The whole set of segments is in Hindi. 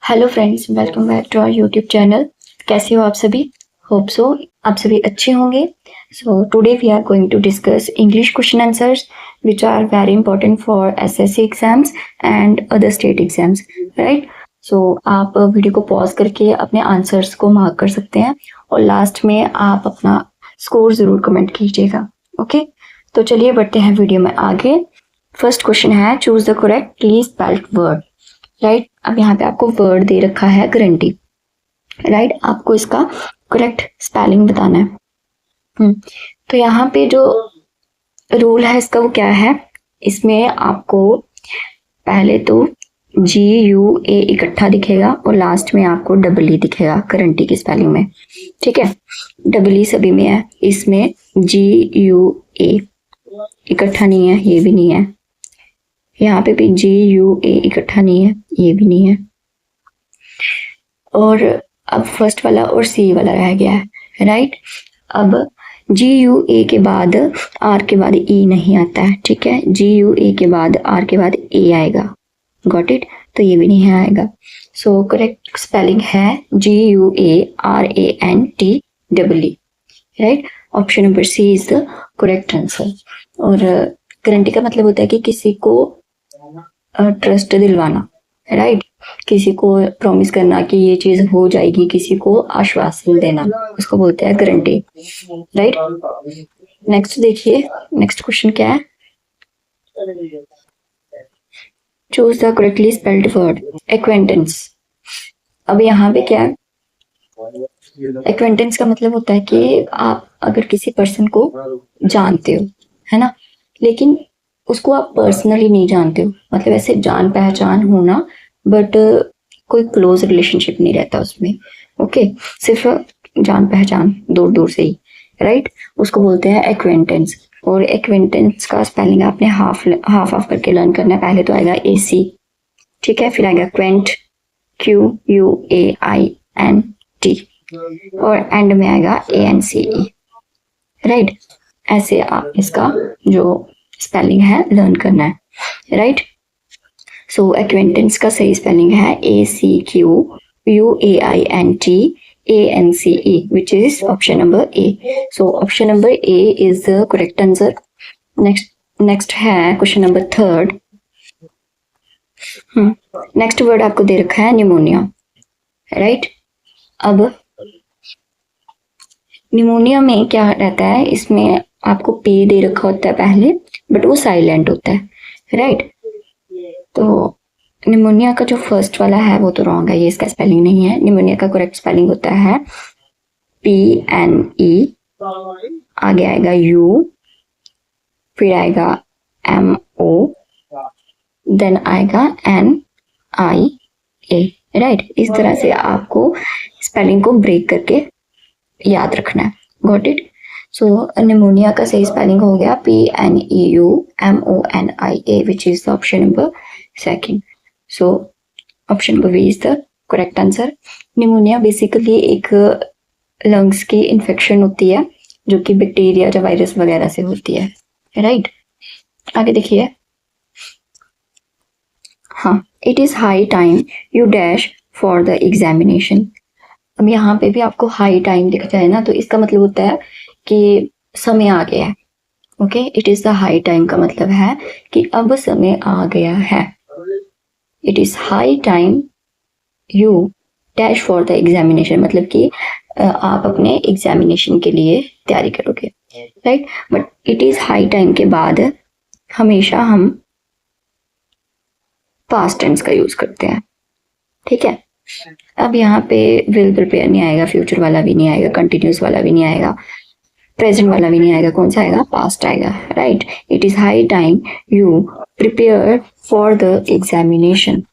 Hello friends, welcome back to our YouTube channel. कैसे हो आप सभी? होप सो आप सभी अच्छे होंगे। So today we are going to discuss English question answers which are very important for SSC exams and other state exams, right. So आप वीडियो को पॉज करके अपने आंसर्स को मार्क कर सकते हैं और लास्ट में आप अपना स्कोर जरूर कमेंट कीजिएगा। ओके, तो चलिए बढ़ते हैं वीडियो में आगे। फर्स्ट क्वेश्चन है, choose the correctly spelled word. Right, अब यहाँ पे आपको वर्ड दे रखा है गारंटी। राइट, आपको इसका करेक्ट स्पेलिंग बताना है। तो यहाँ पे जो रूल है इसका वो क्या है, इसमें आपको पहले तो GUA इकट्ठा दिखेगा और लास्ट में आपको डबल दिखेगा गारंटी की स्पेलिंग में। ठीक है, डबल सभी में है, इसमें GUA इकट्ठा नहीं है, ये भी नहीं है, यहाँ पे भी GUA इकट्ठा नहीं है, ये भी नहीं है, और अब फर्स्ट वाला और C वाला रह गया है। राइट, अब GUA के बाद R के बाद E नहीं आता है। ठीक है, GUA के बाद R के बाद A आएगा। गॉट इट, तो ये भी नहीं आएगा। सो करेक्ट स्पेलिंग है GUARANTEE। Right, option number C is the correct answer. और गारंटी का मतलब होता है कि किसी को ट्रस्ट दिलवाना। राइट, किसी को प्रॉमिस करना कि ये चीज हो जाएगी, किसी को आश्वासन देना, उसको बोलते हैं गारंटी। राइट, नेक्स्ट देखिए, नेक्स्ट क्वेश्चन क्या है, choose the correctly spelled word. Acquaintance. अब यहाँ पे क्या है, एक्वेंटेंस का मतलब होता है कि आप अगर किसी पर्सन को जानते हो, है ना, लेकिन उसको आप पर्सनली नहीं जानते हो, मतलब ऐसे जान पहचान होना, बट कोई क्लोज रिलेशनशिप नहीं रहता उसमें। ओके, सिर्फ जान पहचान दूर दूर से ही। राइट, उसको बोलते हैं एक्वेंटेंस। और एक्वेंटेंस का स्पेलिंग आपने हाफ हाफ करके लर्न करना है। पहले तो आएगा AC, ठीक है, फिर आएगा क्वेंट, QUAINT, और एंड में आएगा ANCE। राइट, ऐसे आप इसका जो स्पेलिंग है लर्न करना है। राइट, सो एक्वेंटेंस का सही स्पेलिंग है ACQUAINTANCE, which is option number A. So option number A is the correct answer. Next है question number 3rd। Next word आपको दे रखा है निमोनिया। राइट, अब निमोनिया में क्या रहता है, इसमें आपको P दे रखा होता है पहले, बट वो साइलेंट होता है। राइट, तो निमोनिया का जो फर्स्ट वाला है वो तो रॉन्ग है, ये इसका स्पेलिंग नहीं है। निमोनिया का करेक्ट स्पेलिंग होता है PNE, आगे आएगा U, फिर आएगा MO, देन आएगा NIA। राइट, इस तरह से आपको स्पेलिंग को ब्रेक करके याद रखना है। Got it. सो निमोनिया का सही स्पेलिंग हो गया PNEUMONIA, which is the option number 2nd। So option number B is the correct answer. Pneumonia basically एक लंग्स की इन्फेक्शन होती है जो कि बैक्टीरिया या वायरस वगैरह से होती है। राइट, आगे देखिए, हाँ, it is high time you dash for the examination. अब यहाँ पे भी आपको हाई टाइम दिख जाए ना, तो इसका मतलब होता है कि समय आ गया है। Okay, it is the high time का मतलब है कि अब समय आ गया है। It is high time you dash for the examination, मतलब कि आप अपने एग्जामिनेशन के लिए तैयारी करोगे। Right, but it is high time के बाद हमेशा हम पास्ट टेंस का यूज करते हैं। ठीक है, अब यहाँ पे विल प्रिपेयर नहीं आएगा, फ्यूचर वाला भी नहीं आएगा, कंटिन्यूस वाला भी नहीं आएगा, प्रेजेंट वाला भी नहीं आएगा, कौन सा आएगा, पास्ट आएगा। Right, it is high time you prepare for the examination.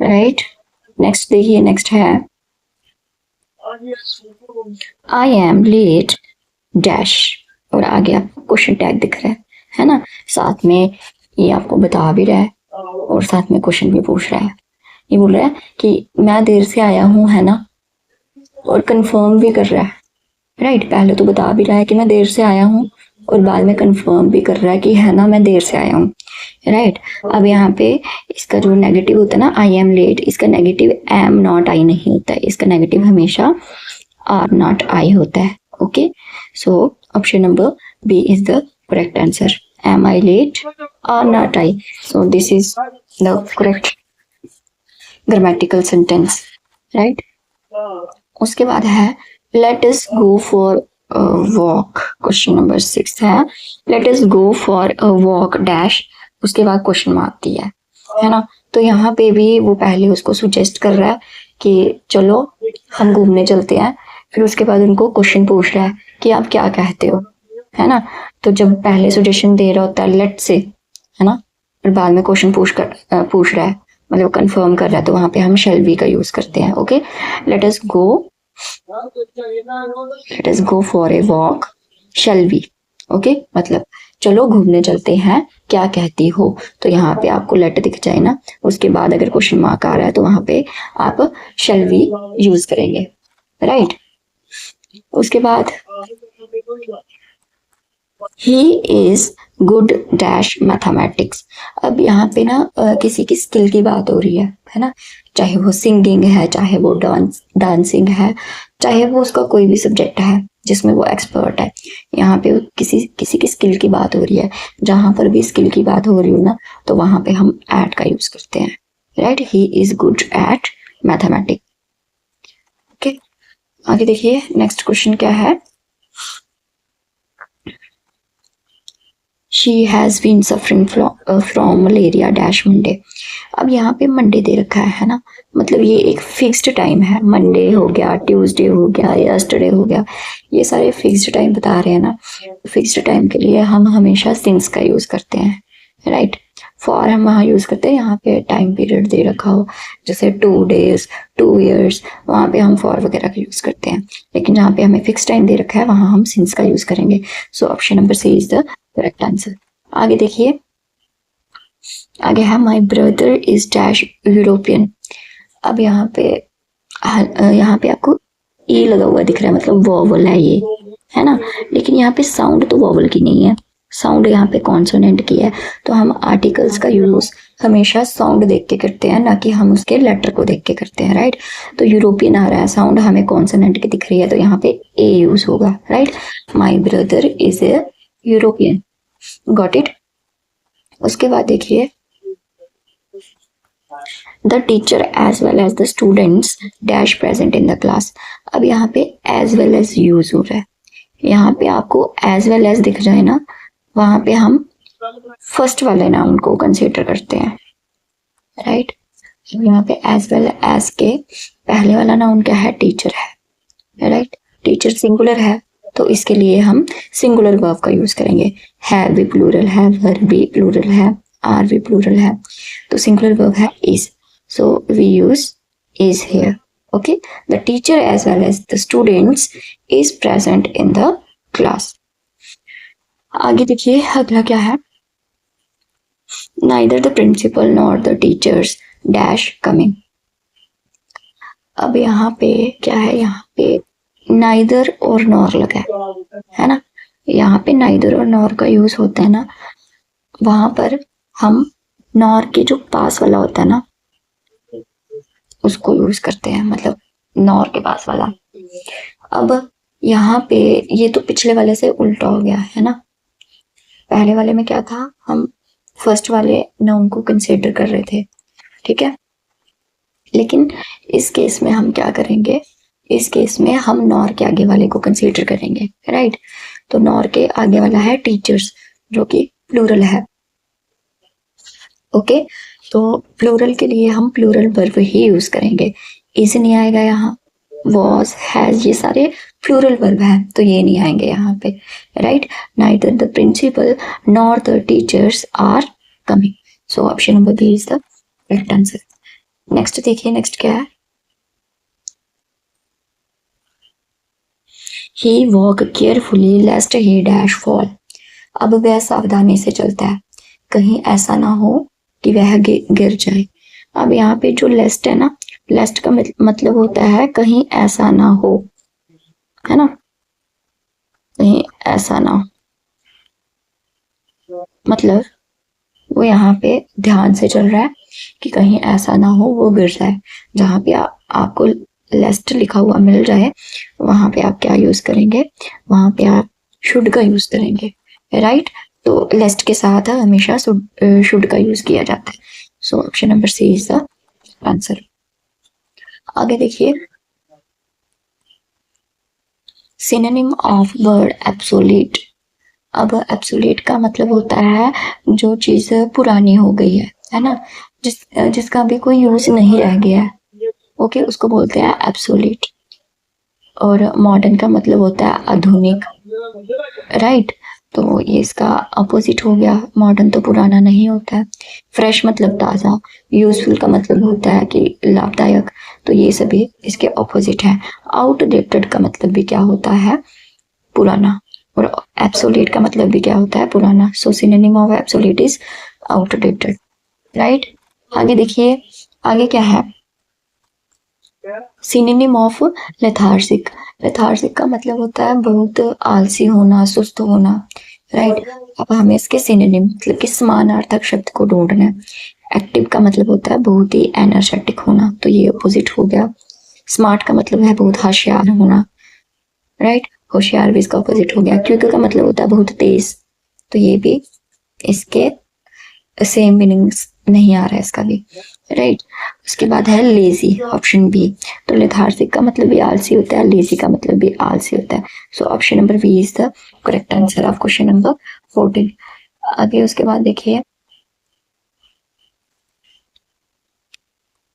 Right, next देखिए, नेक्स्ट है आई एम लेट डैश, और आगे आपको क्वेश्चन टैग दिख रहा है ना, साथ में ये आपको बता भी रहा है और साथ में क्वेश्चन भी पूछ रहा है। ये बोल रहा है कि मैं देर से आया हूं, है ना, और कंफर्म भी कर रहा है। राइट, पहले तो बता भी रहा है कि मैं देर से आया हूं और बाद में कंफर्म भी कर रहा है कि है ना मैं देर से आया हूँ, राइट। अब यहाँ पे इसका जो नेगेटिव होता है ना आई एम लेट, इसका नेगेटिव एम नॉट आई नहीं होता है, इसका नेगेटिव हमेशा आर नॉट आई होता है। Okay, so option number B is the correct answer, am I late or not I. So this is the correct grammatical sentence, right. उसके बाद है let us go for walk, question number 6 है let us go for a walk dash, उसके बाद क्वेश्चन मार्क दिया है ना। तो यहाँ पे भी वो पहले उसको सुजेस्ट कर रहा है कि चलो हम घूमने चलते हैं, फिर उसके बाद उनको क्वेश्चन पूछ रहा है कि आप क्या कहते हो, है ना। तो जब पहले सजेशन दे रहा होता है लेट से, है ना, और बाद में क्वेश्चन पूछ रहा है, मतलब कंफर्म कर रहा है, तो वहां पे हम शैल बी का यूज करते हैं। Okay, late us go for a walk shall be. Okay, मतलब चलो घूमने चलते हैं, क्या कहती हो। तो यहाँ पे आपको लेट दिख जाए ना, उसके बाद अगर क्वेश्चन मार्क आ रहा है तो वहां पे आप शैल बी यूज करेंगे, राइट। उसके बाद he is good dash mathematics. अब यहाँ पे ना किसी की स्किल की बात हो रही है ना, चाहे वो सिंगिंग है, चाहे वो डांसिंग है, चाहे वो उसका कोई भी सब्जेक्ट है जिसमें वो एक्सपर्ट है। यहाँ पे किसी की स्किल की बात हो रही है, जहां पर भी स्किल की बात हो रही हो ना, तो वहां पे हम एट का यूज करते हैं, right. He is good at mathematics. Okay, आगे देखिए नेक्स्ट क्वेश्चन क्या है। She has been suffering from malaria dash Monday। अब यहाँ पे मंडे दे रखा है ना, मतलब ये एक फिक्स्ड टाइम है, मंडे हो गया, ट्यूसडे हो गया, यस्टरडे हो गया, ये सारे फिक्स्ड टाइम बता रहे हैं ना। फिक्स्ड टाइम के लिए हम हमेशा सिंस का यूज करते हैं, राइट। फॉर हम वहाँ यूज करते हैं, यहाँ पे टाइम पीरियड दे रखा हो जैसे 2 days 2 years, वहाँ पे हम फॉर वगैरह का यूज करते हैं, लेकिन जहाँ पे हमें फिक्स टाइम दे रखा है वहाँ हम सिंस का यूज करेंगे। So option number C is the correct answer. आगे देखिए, आगे है my brother is dash European. अब यहाँ पे आपको ई लगा हुआ दिख रहा है, मतलब वॉवल है ये, है ना, लेकिन यहाँ पे साउंड तो वॉवल की नहीं है, साउंड यहाँ पे कॉन्सोनेंट की है। तो हम आर्टिकल्स का यूज हमेशा साउंड देख के करते हैं, ना कि हम उसके लेटर को देख के करते हैं, राइट। तो यूरोपियन आ रहा है, साउंड हमें कॉन्सोनेंट की दिख रही है, तो यहाँ पे ए यूज होगा, right. My brother is a European, got it. उसके बाद देखिए the teacher as well as the students dash present in the class. अब यहाँ पे एज वेल एज यूज हो रहा है, यहाँ पे आपको एज वेल एज दिख जाए ना, वहां पे हम फर्स्ट वाले नाउन को कंसीडर करते हैं, राइट। यहाँ पे एज वेल एज के पहले वाला नाउन क्या है, टीचर है, राइट। टीचर सिंगुलर है, तो इसके लिए हम सिंगुलर वर्ब का यूज करेंगे। है भी प्लूरल है, वर्ब भी प्लूरल है, आर भी प्लूरल है, तो सिंगुलर वर्ब है is, so we use is here. Okay, the teacher as well as the students is present in the class. आगे देखिए अगला क्या है, neither the principal nor the teachers dash coming. अब यहाँ पे क्या है, यहाँ पे नाइदर और नॉर लगा है ना, यहाँ पे नाइदर और नॉर का यूज होता है ना, वहां पर हम नॉर के जो पास वाला होता है ना उसको यूज करते हैं, मतलब नॉर के पास वाला। अब यहाँ पे ये तो पिछले वाले से उल्टा हो गया है ना, पहले वाले में क्या था, हम फर्स्ट वाले नाउन को कंसीडर कर रहे थे, ठीक है, लेकिन इस केस में हम क्या करेंगे, इस केस में हम नॉर के आगे वाले को कंसीडर करेंगे, राइट। तो नॉर के आगे वाला है टीचर्स, जो कि प्लूरल है। ओके, तो प्लूरल के लिए हम प्लूरल वर्ब ही यूज करेंगे, इज नहीं आएगा यहाँ, वॉज हैज ये सारे प्लूरल वर्ब हैं, तो ये नहीं आएंगे यहाँ पे, right. Neither the principal nor the teachers are coming, so option number B is the correct answer. Next देखिए, नेक्स्ट क्या है, he walk carefully lest he dash fall। अब वह सावधानी से चलता है, कहीं ऐसा ना हो कि वह गिर जाए। अब यहाँ पे जो लेस्ट है ना, लेस्ट का मतलब होता है कहीं ऐसा ना हो, है ना, कहीं ऐसा ना हो, मतलब वो यहाँ पे ध्यान से चल रहा है कि कहीं ऐसा ना हो वो गिर जाए। जहाँ पे आपको लेस्ट लिखा हुआ मिल जाए वहां पे आप क्या यूज करेंगे, वहां पे आप शुड का यूज करेंगे, राइट। तो लेस्ट के साथ हमेशा शुड का यूज किया जाता है। So option number C is the answer. आगे देखिए, सिनोनिम ऑफ वर्ड एब्सोलीट। अब एब्सोलीट का मतलब होता है जो चीज पुरानी हो गई है ना, जिसका भी कोई यूज नहीं रह गया है, ओके, उसको बोलते हैं एब्सोलीट। और मॉडर्न का मतलब होता है आधुनिक, राइट। तो ये इसका अपोजिट हो गया, मॉडर्न तो पुराना नहीं होता है। फ्रेश मतलब ताज़ा, यूजफुल का मतलब होता है कि लाभदायक, तो ये सभी इसके ऑपोजिट है। आउटडेटेड का मतलब भी क्या होता है, पुराना। और एब्सोलीट का मतलब भी क्या होता है, पुराना। So synonym of obsolete is outdated, right. आगे देखिए, आगे क्या है, सिनोनिम ऑफ लेथार्जिक। लेथार्जिक का मतलब होता है बहुत आलसी होना, सुस्त होना, राइट। अब हमें इसके सिनोनिम मतलब कि समानार्थक शब्द को ढूंढना है। एक्टिव का मतलब होता है बहुत ही एनर्जेटिक होना, तो ये अपोजिट हो गया। स्मार्ट का मतलब है बहुत होशियार होना, राइट। होशियार भी इसका अपोजिट हो गया। क्विक का मतलब होता है बहुत तेज, तो ये भी इसके सेम मीनिंग्स नहीं आ रहा है इसका भी, राइट। उसके बाद है लेजी, ऑप्शन बी। तो लेथार्जिक का मतलब भी आलसी होता है, लेजी का मतलब भी आलसी होता है। So option number B is the correct answer of question number 14। आगे उसके बाद देखिए,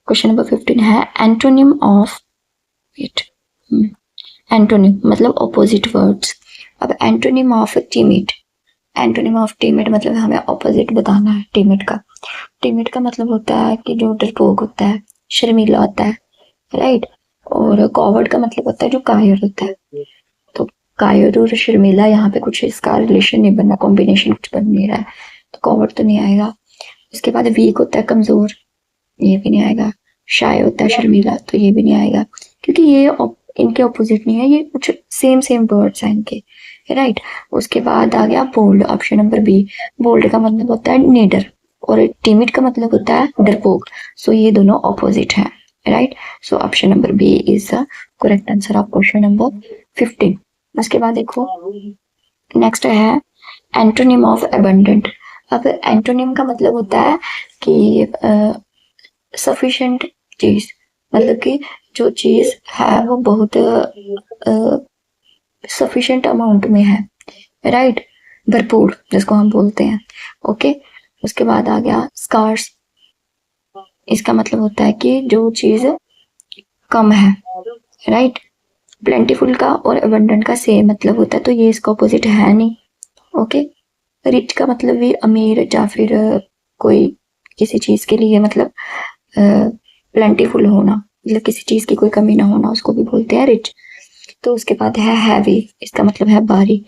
क्वेश्चन नंबर 15 है एंटोनिम ऑफ वेट, एंटोनिम मतलब ऑपोजिट वर्ड्स। अब antonym of teammate, antonym of teammate मतलब हमें ऑपोजिट बताना है टीमेट का। टीमेट का मतलब होता है कि जो डरपोक होता है, शर्मीला होता है, राइट। और कॉवर्ड का मतलब होता है जो कायर होता है। तो कायर और शर्मीला, यहाँ पे कुछ इसका रिलेशन नहीं बनना, कॉम्बिनेशन कुछ बन नहीं रहा है, तो कॉवर्ड तो नहीं आएगा। उसके बाद वीक होता है कमजोर, ये भी नहीं आएगा। शाय होता है शर्मीला, तो ये भी नहीं आएगा, क्योंकि ये इनके ऑपोजिट नहीं है, ये कुछ सेम सेम वर्ड्स हैं इनके, राइट। उसके बाद आ गया bold, option number B. Bold का मतलब होता है नीडर और टिमिड का मतलब होता है डरपोक। सो ये दोनों ऑपोजिट है, right. So option number B is the correct answer of question number 15। उसके बाद देखो, नेक्स्ट है एंटोनिम ऑफ अबंडेंट। अब एंटोनिम का मतलब होता है कि सफिशिएंट चीज, मतलब कि जो चीज है वो बहुत सफिशिएंट अमाउंट में है, राइट, भरपूर जिसको हम बोलते हैं, ओके। उसके बाद आ गया स्कार्स, इसका मतलब होता है कि जो चीज कम है, राइट। प्लेंटीफुल का और अबंडेंट का सेम मतलब होता है, तो ये इसका ऑपोजिट है नहीं, ओके। रिच का मतलब भी अमीर या फिर कोई किसी चीज के लिए मतलब प्लेंटीफुल होना, मतलब किसी चीज की कोई कमी ना होना, उसको भी बोलते हैं रिच। तो उसके बाद है हैवी, इसका मतलब है भारी।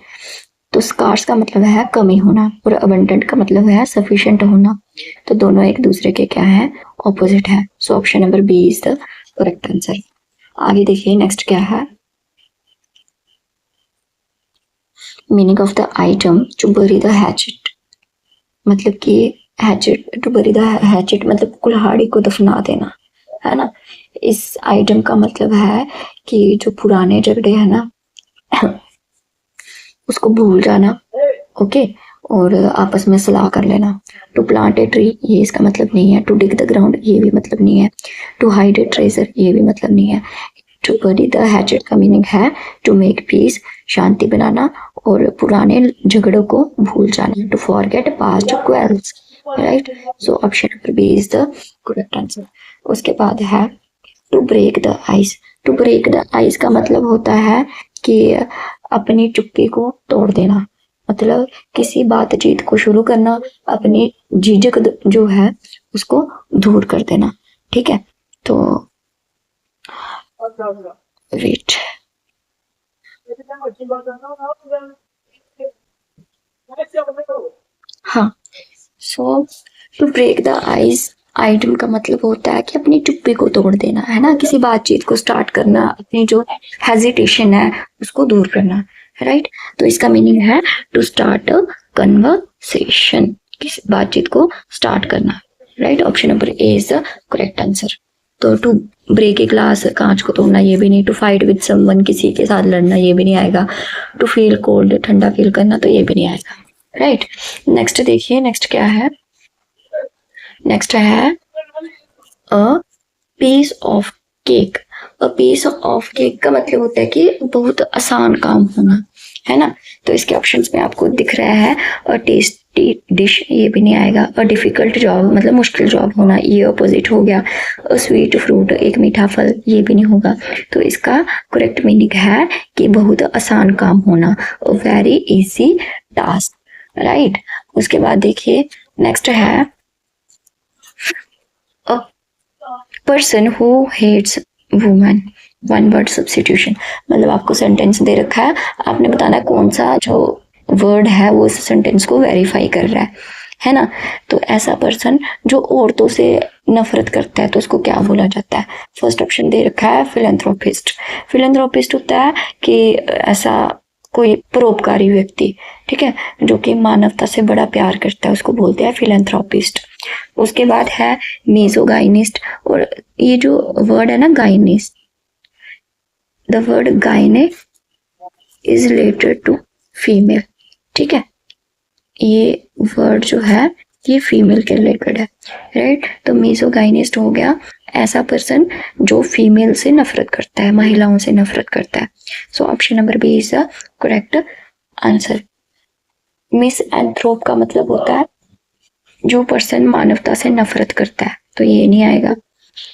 तो स्कार्स का मतलब है कमी होना और अबंडेंट का मतलब है सफिशिएंट होना, तो दोनों एक दूसरे के क्या है, ऑपोजिट है। So option number B is the correct answer. आगे देखिए, नेक्स्ट क्या है, meaning of the item to bury the hatchet. मतलब कि hatchet, to bury the hatchet मतलब कुल्हाड़ी को दफना देना, है ना। इस आइटम का मतलब है कि जो पुराने झगड़े है ना उसको भूल जाना, ओके। और आपस में सलाह कर लेना। टू प्लांट ए ट्री, ये इसका मतलब नहीं है। टू डिग द ग्राउंड, ये भी मतलब नहीं है। टू हाइड ए ट्रेजर, ये भी मतलब नहीं है। टू बरी द हैचेट का मीनिंग है टू मेक पीस, शांति बनाना और पुराने झगड़ों को भूल जाना। To forget past quarrels, right. So option number B is the correct answer. उसके बाद है to break the ice. To break the ice का मतलब होता है कि अपनी चुप्पी को तोड़ देना, मतलब किसी बातचीत को शुरू करना, अपनी झिझक जो है उसको दूर कर देना, ठीक है। तो वेट, हाँ। So to break the ice item का मतलब होता है कि अपनी चुप्पी को तोड़ देना, है ना, किसी बातचीत को स्टार्ट करना, अपनी जो हेजिटेशन है उसको दूर करना, राइट। तो इसका मीनिंग है टू स्टार्ट कन्वर्सेशन, किस बातचीत को स्टार्ट करना, right. Option number A is the correct answer. तो टू ब्रेक ए ग्लास, कांच को तोड़ना, ये भी नहीं। टू फाइट विद समवन, किसी के साथ लड़ना, ये भी नहीं आएगा। टू फील कोल्ड, ठंडा फील करना, तो ये भी नहीं आएगा, राइट। नेक्स्ट देखिए, नेक्स्ट क्या है, नेक्स्ट है a piece of cake. A piece of cake का मतलब होता है कि बहुत आसान काम होना, है ना। तो इसके ऑप्शंस में आपको दिख रहा है अ टेस्टी डिश, ये भी नहीं आएगा। अ डिफिकल्ट जॉब, मतलब मुश्किल जॉब होना, ये अपोजिट हो गया। अ स्वीट फ्रूट, एक मीठा फल, ये भी नहीं होगा। तो इसका करेक्ट मीनिंग है कि बहुत आसान काम होना, a very easy task, right. उसके बाद देखिए नेक्स्ट है a person who hates women, one word substitution. मतलब आपको सेंटेंस दे रखा है, आपने बताना कौन सा जो वर्ड है वो इस सेंटेंस को वेरीफाई कर रहा है ना। तो ऐसा पर्सन जो औरतों से नफरत करता है, तो उसको क्या बोला जाता है। फर्स्ट ऑप्शन दे रखा है फिलेंथ्रोपिस्ट। फिलेंथ्रोपिस्ट होता है कि ऐसा कोई परोपकारी व्यक्ति, ठीक है, जो कि मानवता से बड़ा प्यार करता है, उसको बोलते हैं फिलेंथ्रोपिस्ट। उसके बाद है मीजोगाइनिस्ट, और ये जो वर्ड है ना गाइनिस्ट, the word gyne is related to female, ठीक है, ये वर्ड जो है ये फीमेल के रिलेटेड है, राइट। तो मीजोगाइनिस्ट हो गया ऐसा पर्सन जो फीमेल से नफरत करता है, महिलाओं से नफरत करता है। So option number B is the correct answer. Misanthrope का मतलब होता है जो पर्सन मानवता से नफरत करता है, तो ये नहीं आएगा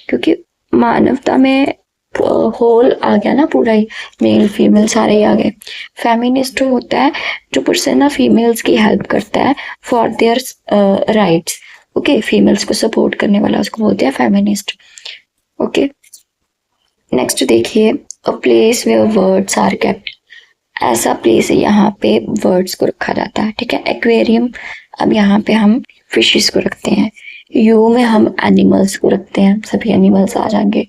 क्योंकि मानवता में होल आ गया ना, पूरा ही मेल फीमेल सारे ही आ गए। फेमिनिस्ट होता है जो पर्सन ना फीमेल्स की हेल्प करता है for their rights, okay, females को सपोर्ट करने वाला, उसको बोलते हैं फेमिनिस्ट, ओके। नेक्स्ट देखिए a place where words are kept. ऐसा प्लेस है यहाँ पे वर्ड्स को रखा जाता है, ठीक है। एक्वेरियम, अब यहाँ पे हम फिशेस को रखते हैं। यू में हम एनिमल्स को रखते हैं, सभी एनिमल्स आ जाएंगे,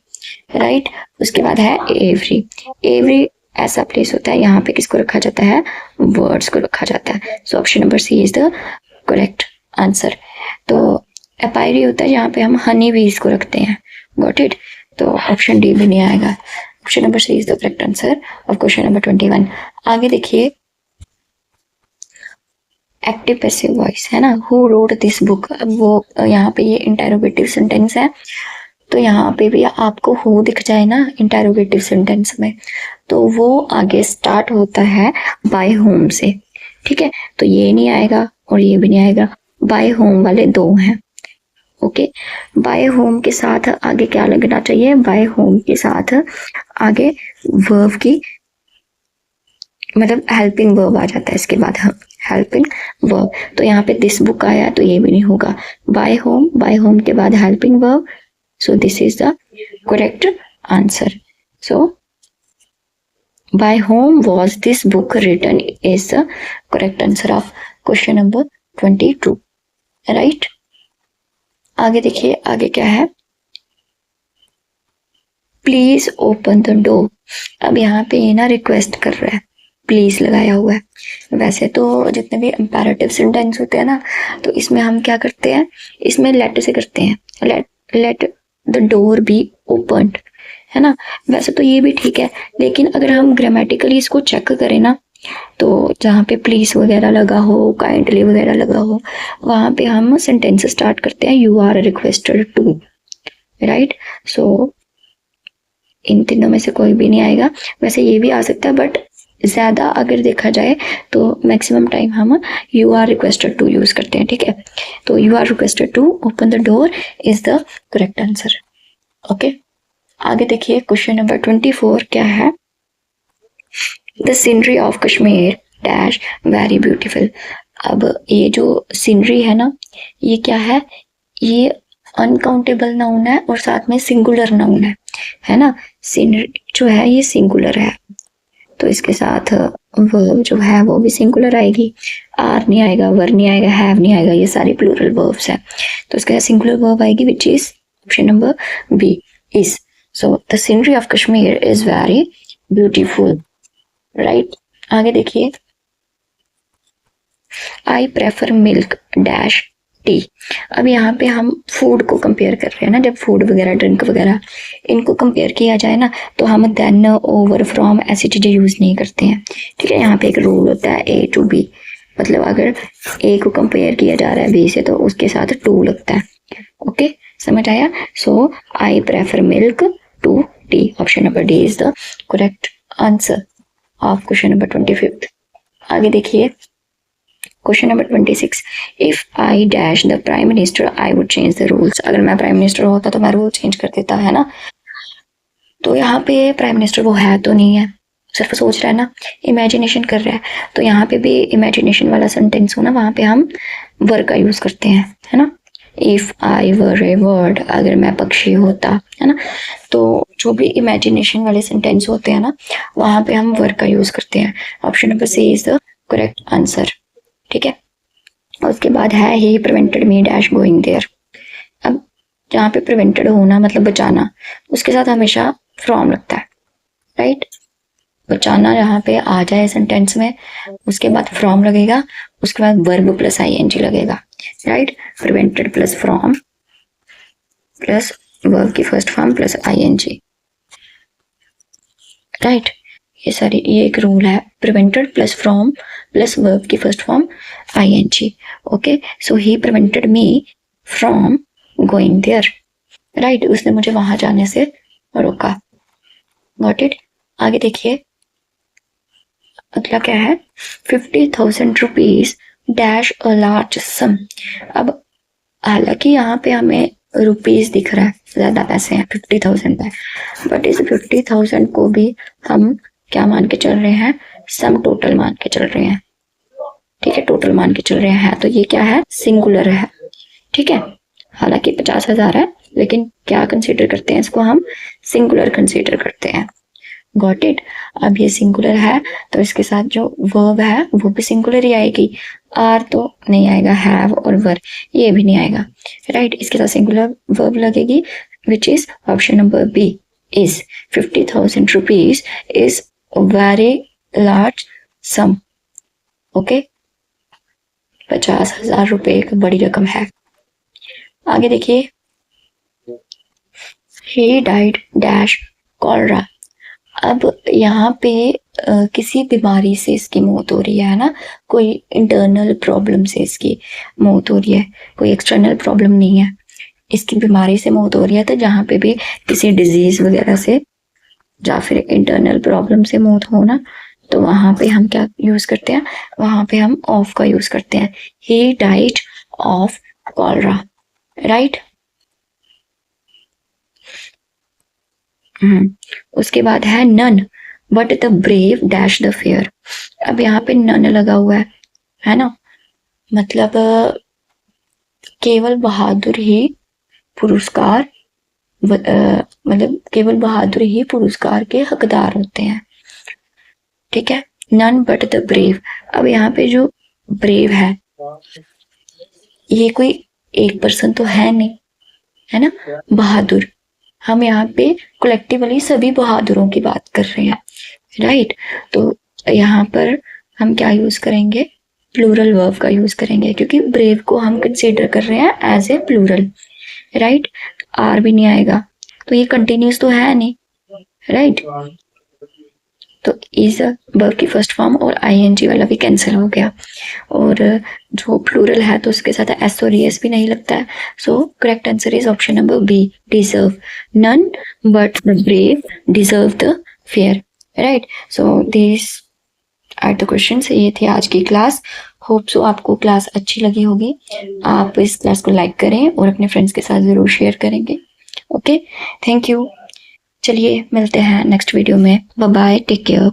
राइट। उसके बाद है एवरी। एवरी ऐसा प्लेस होता है, यहाँ पे किसको रखा जाता है, वर्ड्स को रखा जाता है। So option number C is the correct answer. तो एपायरी होता है यहाँ पे हम हनी बीज को रखते हैं, गॉट इट। तो ऑप्शन डी भी नहीं आएगा। Option number C is the correct answer of question number 21। आगे देखिए एक्टिव पैसिव वॉइस है ना, हु रोड दिस बुक। अब वो यहाँ पे ये इंटेरोगेटिव सेंटेंस है, तो यहाँ पे भी आपको हु दिख जाए ना इंटेरोगेटिव सेंटेंस में, तो वो आगे स्टार्ट होता है बाय होम से, ठीक है। तो ये नहीं आएगा और ये भी नहीं आएगा, बाय होम वाले दो हैं, ओके। बाय होम के साथ आगे क्या लगना चाहिए, बाय होम के साथ आगे वर्ब की, मतलब हेल्पिंग वर्ब आ जाता है इसके बाद, हम हेल्पिंग वर्ब। तो यहाँ पे दिस बुक आया तो ये भी नहीं होगा, बाय होम के बाद helping verb, so this is the correct answer. So by whom was this book written is the correct answer of question number 22, right। आगे देखिए आगे क्या है, प्लीज ओपन द डोर। अब यहाँ पे ये ना रिक्वेस्ट कर रहा है, प्लीज लगाया हुआ है। वैसे तो जितने भी इंपेरेटिव सेंटेंस होते हैं ना, तो इसमें हम क्या करते हैं, इसमें लेट से करते हैं, let the door be opened, है ना। वैसे तो ये भी ठीक है, लेकिन अगर हम ग्रामेटिकली इसको चेक करें ना, तो जहाँ पे प्लीज वगैरह लगा हो, काइंडली वगैरह लगा हो, वहां पे हम सेंटेंस स्टार्ट करते हैं you are requested to, right. So इन तीनों में से कोई भी नहीं आएगा। वैसे ये भी आ सकता है, बट ज्यादा अगर देखा जाए तो मैक्सिमम टाइम हम you are requested to use करते हैं, ठीक है। तो you are requested to open the door is the correct answer, okay. आगे देखिए क्वेश्चन नंबर 24 क्या है, the scenery of Kashmir dash very beautiful. अब ये जो सीनरी है ना, ये क्या है, ये अनकाउंटेबल नाउन है और साथ में सिंगुलर नाउन है ना। सीनरी जो है ये सिंगुलर है, तो इसके साथ वर्ब जो है वो भी सिंगुलर आएगी, आर नहीं आएगा, वर नहीं आएगा, हैव नहीं आएगा, ये सारी प्लूरल वर्ब्स हैं। तो इसके साथ सिंगुलर वर्ब आएगी which is option number B is. So the scenery of Kashmir is very beautiful, right. आगे देखिए I prefer milk dash tea. अब यहाँ पे हम फूड को कंपेयर कर रहे हैं ना, जब फूड वगैरह ड्रिंक वगैरह इनको कंपेयर किया जाए ना, तो हम देन ओवर फ्रॉम ऐसी चीज़ें यूज़ नहीं करते हैं। ठीक है, यहाँ पे एक रूल होता है ए टू बी, मतलब अगर ए को कंपेयर किया जा रहा है बी से तो उसके साथ टू लगता है। ओके, समझ आया? So I prefer milk to tea. Option number D is the correct answer of question number 25। आगे देखिए question number 26। If I dash the prime minister I would change the rules. अगर मैं प्राइम मिनिस्टर होता तो मैं रूल चेंज कर देता, है ना। तो यहाँ पे प्राइम मिनिस्टर वो है तो नहीं है, सिर्फ सोच रहा है ना, इमेजिनेशन कर रहा है। तो यहाँ पे भी इमेजिनेशन वाला सेंटेंस हो ना, वहाँ पे हम वर का यूज करते हैं, है ना। If I were A bird, अगर मैं पक्षी होता, है ना। तो जो भी इमेजिनेशन वाले सेंटेंस होते हैं ना, वहाँ पे हम वर का यूज करते हैं। Option number C is the correct answer. ठीक है, उसके बाद है he prevented me dash going there. अब जहाँ पे प्रिवेंटेड होना मतलब बचाना, उसके साथ हमेशा फ्रॉम लगता है, राइट। बचाना यहाँ पे आ जाए सेंटेंस में, उसके बाद फ्रॉम लगेगा, उसके बाद वर्ब प्लस आईएनजी लगेगा, right. Prevented plus from plus verb की first form plus ING, right. ये एक रूल है, prevented plus from plus verb की first form ING. Okay, so he prevented me from going there, right. उसने मुझे वहां जाने से रोका। Got it. आगे देखिए अगला क्या है, 50,000 rupees dash a large sum. अब हालांकि यहाँ पे हमें रुपीज दिख रहा है, ज्यादा पैसे हैं, 50,000 है, बट इस 50,000 को भी हम क्या मान के चल रहे हैं, सम टोटल मान के चल रहे हैं। ठीक है, टोटल मान के चल रहे हैं, तो ये क्या है, सिंगुलर है। ठीक है, हालांकि 50,000 है, लेकिन क्या कंसीडर करते हैं इसको, हम सिंगुलर कंसीडर करते हैं। Got it. अब ये सिंगुलर है तो इसके साथ जो वर्ब है वो भी सिंगुलर ही आएगी, आर तो नहीं आएगा, हैव और वर ये भी नहीं आएगा, राइट। इसके साथ सिंगुलर वर्ब लगेगी, which is option number B is 50,000 rupees is very large sum. Okay, 50,000 रुपए एक बड़ी रकम है। आगे देखिए, he died dash cholera। अब यहाँ पे किसी बीमारी से इसकी मौत हो रही है ना, कोई इंटरनल प्रॉब्लम से इसकी मौत हो रही है, कोई एक्सटर्नल प्रॉब्लम नहीं है, इसकी बीमारी से मौत हो रही है। तो जहाँ पे भी किसी डिजीज वगैरह से या फिर इंटरनल प्रॉब्लम से मौत हो ना, तो वहां पे हम क्या यूज करते हैं, वहां पे हम ऑफ का यूज करते हैं, he died of cholera, right. उसके बाद है none but the brave dash the fair. अब यहाँ पे नन लगा हुआ है ना, मतलब केवल बहादुर ही पुरस्कार, मतलब केवल बहादुर ही पुरस्कार के हकदार होते हैं। ठीक है, नन बट द ब्रेव। अब यहाँ पे जो ब्रेव है ये कोई एक पर्सन तो है नहीं, है ना, बहादुर। हम यहाँ पे कलेक्टिवली सभी बहादुरों की बात कर रहे हैं, राइट। तो यहाँ पर हम क्या यूज करेंगे, प्लूरल वर्ब का यूज करेंगे, क्योंकि ब्रेव को हम कंसीडर कर रहे हैं as a plural, right. Are भी नहीं आएगा, तो ये कंटिन्यूस तो है नहीं, राइट। तो इज वर्ब की फर्स्ट फॉर्म और आईएनजी वाला भी कैंसिल हो गया, और जो प्लूरल है तो उसके साथ एस और एस भी नहीं लगता है। So correct answer is option number B, deserve. None but the brave deserve the fair, right. So this are the questions. ये थे आज की क्लास। होप सो आपको क्लास अच्छी लगी होगी। आप इस क्लास को लाइक करें और अपने फ्रेंड्स के साथ जरूर शेयर करेंगे। Okay, thank you. चलिए मिलते हैं नेक्स्ट वीडियो में। Bye bye, take care.